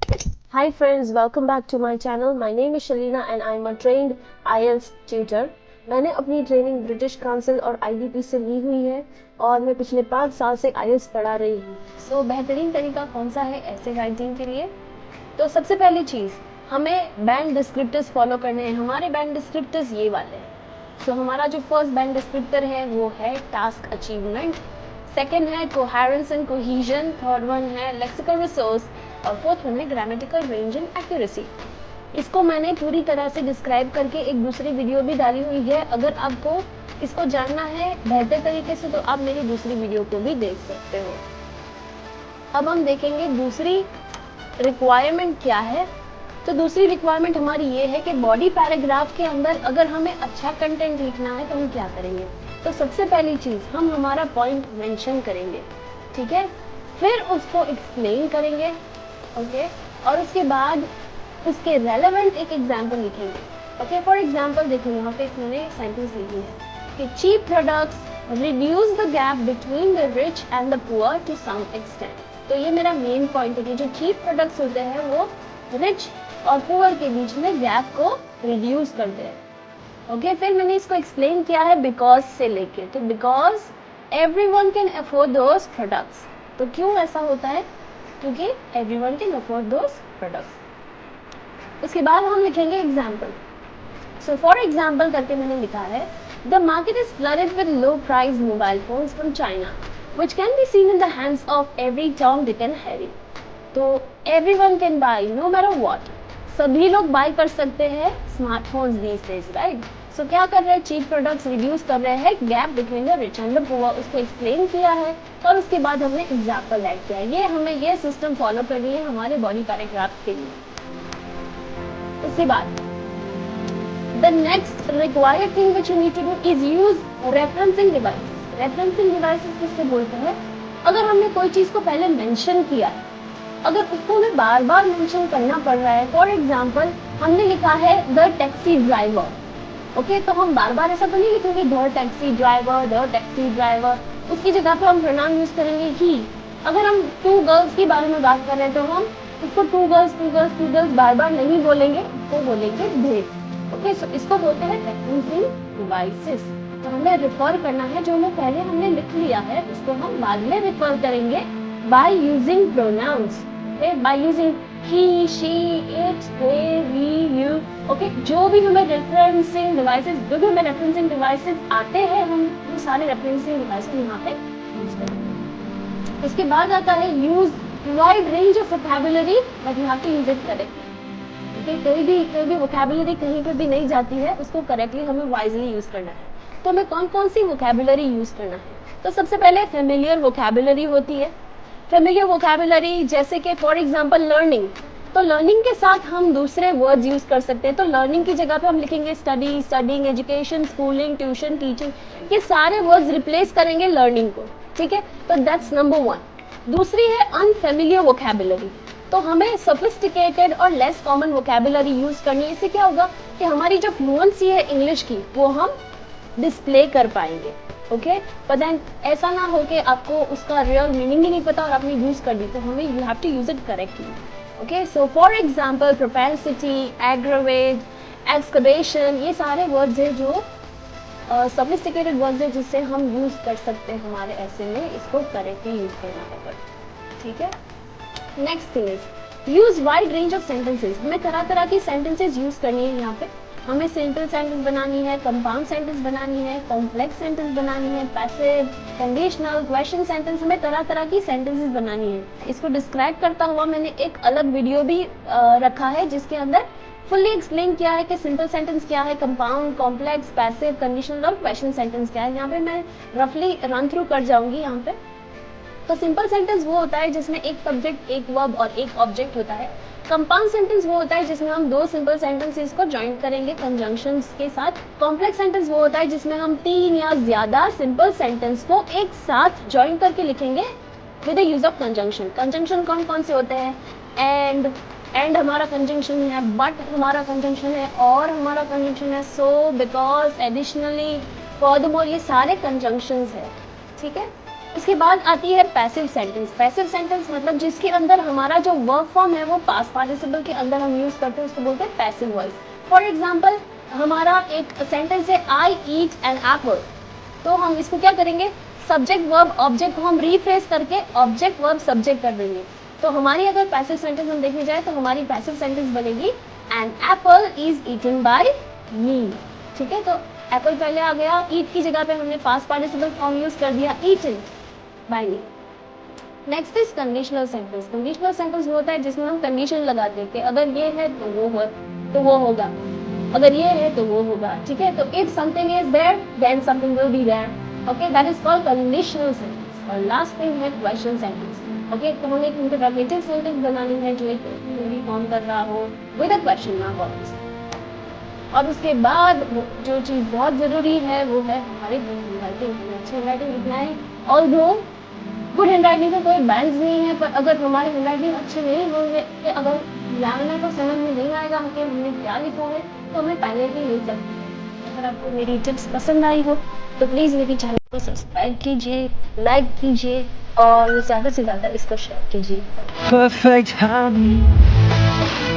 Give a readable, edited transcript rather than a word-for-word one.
Hi friends, welcome back to my channel. My name is Shalina and I am a trained IELTS tutor. मैंने अपनी training British council और IDP से ली हुई है और मैं पिछले 5 साल से IELTS पढ़ा रही हूँ। सो बेहतरीन तरीका कौन सा है ऐसे राइटिंग के लिए? तो सबसे पहली चीज़, हमें बैंड डिस्क्रिप्टर्स फॉलो करने हैं। हमारे बैंड डिस्क्रिप्टर्स ये वाले हैं। सो हमारा जो फर्स्ट बैंड डिस्क्रिप्टर है वो है टास्क अचीवमेंट, सेकेंड है कोहेरेंस एंड कोहीजन, थर्ड वन है लेक्सिकल रिसोर्स और फोर्थ वन है ग्रामेटिकल रेंज एंड एक्यूरेसी। इसको मैंने पूरी तरह से डिस्क्राइब करके एक दूसरी वीडियो भी डाली हुई है। अगर आपको इसको जानना है बेहतर तरीके से तो आप मेरी दूसरी वीडियो को भी देख सकते हो। अब हम देखेंगे दूसरी रिक्वायरमेंट क्या है। तो दूसरी रिक्वायरमेंट हमारी ये है कि बॉडी पैराग्राफ के अंदर अगर हमें अच्छा कंटेंट लिखना है तो हम क्या करेंगे। तो सबसे पहली चीज़ हम हमारा पॉइंट मेंशन करेंगे, ठीक है, फिर उसको एक्सप्लेन करेंगे, ओके, और उसके बाद उसके रेलेवेंट एक एग्जांपल लिखेंगे। ओके, फॉर एग्जांपल देखो यहाँ पे मैंने सेंटेंस लिखी है कि cheap products reduce the gap between the rich and the poor to some extent. तो ये मेरा मेन पॉइंट है कि जो चीप प्रोडक्ट्स होते हैं वो रिच और पुअर के बीच में गैप को रिड्यूस करते हैं। ओके, फिर मैंने इसको एक्सप्लेन किया है बिकॉज से लेके। तो because everyone can afford those products. तो क्यों ऐसा होता है? क्योंकि everyone can afford those products. उसके बाद हम लिखेंगे एग्जाम्पल। सो फॉर एग्जाम्पल करके मैंने लिखा है the market is flooded with low price mobile phones from China which can be seen in the hands of every Tom, Dick and Harry. तो everyone can buy no matter what. सभी लोग bye कर सकते हैं smartphones these days, right? So क्या कर रहे हैं? चीप प्रोडक्ट्स रिड्यूस कर रहे हैं gap between the rich and the poor. उसको एक्सप्लेन किया है और उसके बाद हमने एग्जाम्पल ऐड किया है। ये हमें ये सिस्टम फॉलो करनी है हमारे बॉडी पैराग्राफ के लिए। उसके बाद the next required thing which you need to do is use referencing devices. Referencing devices किससे बोलते हैं? अगर हमने कोई चीज को पहले मेंशन किया है, अगर उसको हमें बार बार मेंशन करना पड़ रहा है, फॉर एग्जांपल हमने लिखा है द टैक्सी ड्राइवर, ओके, तो हम बार बार ऐसा तो नहीं लिखेंगे the taxi driver, the taxi driver. उसकी जगह पे हम प्रोनाउन यूज करेंगे ही। अगर हम टू गर्ल्स के बारे में बात कर रहे हैं तो हम उसको टू गर्ल्स बार बार नहीं बोलेंगे, उसको बोलेंगे दे। ओके, सो इसको बोलते हैं रेफरेंसिंग डिवाइसेस। तो हमें रिफर करना है, जो हमें पहले हमने लिख लिया है उसको हम बाद में रिफर करेंगे by using pronouns, by using he, she, it, they, we, you. Okay, जो भी हमें रेफरेंसिंग डिवाइसेस आते हैं हम वो सारे रेफरेंसिंग डिवाइसेस यहाँ पे यूज करेंगे। इसके बाद आता है use wide range of vocabulary but you have to use it correctly. कोई भी वोकैबुलरी कहीं पे भी नहीं जाती है, उसको करेक्टली हमें वाइजली यूज करना है। तो हमें कौन कौन सी वोकैबुलरी यूज करना है? तो सबसे पहले फेमिलियर वोकैबुलरी होती है। फेमिलियर वोकैबुलरी जैसे कि फॉर एग्जांपल लर्निंग, तो लर्निंग के साथ हम दूसरे वर्ड्स यूज कर सकते हैं। तो लर्निंग की जगह पे हम लिखेंगे study, studying, education, schooling, tuition, teaching. ये सारे वर्ड्स रिप्लेस करेंगे लर्निंग को, ठीक है। तो दैट्स नंबर 1। दूसरी है अनफेमिलियर वोकैबुलरी। तो हमें सोफिस्टिकेटेड और लेस कॉमन वोकैबुलरी यूज करनी है। इससे क्या होगा कि हमारी जो फ्लुएंसी है इंग्लिश की वो हम डिस्प्ले कर पाएंगे, ओके। पर देन ऐसा ना हो कि आपको उसका रियल मीनिंग ही नहीं पता और आपने यूज कर दी। तो हमें you have to use it correctly, okay. So for example propensity, aggravate, excavation, ये सारे वर्ड्स हैं जो सोफिस्टिकेटेड वर्ड्स हैं जिससे हम यूज कर सकते हैं हमारे ऐसे में। इसको करेक्टली यूज करना होगा, ठीक है। Next thing is use wide range of sentences. हमें तरह तरह की सेंटेंसेस यूज करनी है यहाँ पे। हमें सिंपल सेंटेंस बनानी है, कंपाउंड सेंटेंस बनानी है, कॉम्प्लेक्स सेंटेंस बनानी है, पैसिव, कंडीशनल, क्वेश्चन सेंटेंस। हमें तरह तरह की सेंटेंसेस बनानी है। इसको डिस्क्राइब करता हुआ मैंने एक अलग वीडियो भी रखा है जिसके अंदर फुल्ली एक्सप्लेन किया है कि सिंपल सेंटेंस क्या है, कंपाउंड, कॉम्प्लेक्स, पैसिव, कंडीशनल और क्वेश्चन सेंटेंस क्या है। यहाँ पे मैं रफली रन थ्रू कर जाऊंगी यहाँ पे। तो सिंपल सेंटेंस वो होता है जिसमें एक सब्जेक्ट, एक वर्ब और एक ऑब्जेक्ट होता है। कंपाउंड सेंटेंस वो होता है जिसमें हम दो सिंपल सेंटेंसेस को ज्वाइन करेंगे कंजंक्शंस के साथ। कॉम्प्लेक्स सेंटेंस वो होता है जिसमें हम 3 या ज्यादा सिंपल सेंटेंस को एक साथ ज्वाइन करके लिखेंगे with the use of conjunction. Conjunction कौन कौन से होते हैं? एंड हमारा कंजंक्शन है, बट हमारा कंजंक्शन है, और हमारा कंजंक्शन है, सो, बिकॉज, एडिशनली, फॉरदरमोर, ये सारे कंजंक्शंस है, ठीक है। उसके बाद आती है पैसिव सेंटेंस। पैसिव सेंटेंस मतलब जिसके अंदर हमारा जो वर्ब फॉर्म है वो पास्ट पार्टिसिपल के अंदर हम यूज करते हैं, उसको बोलते हैं पैसिव वॉइस। फॉर एग्जांपल हमारा एक सेंटेंस है आई ईट एन एप्पल, तो हम इसको क्या करेंगे, सब्जेक्ट वर्ब ऑब्जेक्ट को हम रीफ्रेस करके ऑब्जेक्ट वर्ब सब्जेक्ट कर देंगे। तो हमारी अगर पैसिव सेंटेंस हम देखने जाए तो हमारी पैसिव सेंटेंस बनेगी an apple is eaten by me. ठीक है, तो एप्पल पहले आ गया, ईट की जगह पे हमने पास्ट पार्टिसिपल फॉर्म यूज कर दिया eaten by me. Next is conditional sentence. Conditional sentence होता है जिसमें हम कंडीशन लगा देते हैं, अगर ये है तो वो हो, तो वो होगा, अगर ये है तो वो होगा। ठीक है, तो if something is there then something will be there. Okay, that is called conditional sentence. और लास्ट थिंग है क्वेश्चन सेंटेंस। ओके, तो हमें एक इंटरोगेटिव सेंटेंस बनानी है जो एक फॉर्म कर रहा हो with a question mark always. और उसके बाद जो चीज़ बहुत ज़रूरी है वो है हमारी हैंडराइटिंग। अच्छी हैंडराइटिंग लिखना है। ऑल्दो गुड हैंडराइटिंग का कोई बैंड नहीं है, पर अगर हमारे हैंडराइटिंग अच्छे नहीं होंगे, अगर जानने को समझ में नहीं आएगा कि हमने क्या लिखा है, तो हमें पहले ही लिख सकते हैं। अगर आपको मेरी टिप्स पसंद आई हो तो प्लीज़ मेरी चैनल को सब्सक्राइब कीजिए, लाइक कीजिए और ज़्यादा से ज़्यादा इसको शेयर कीजिए। Perfect harmony.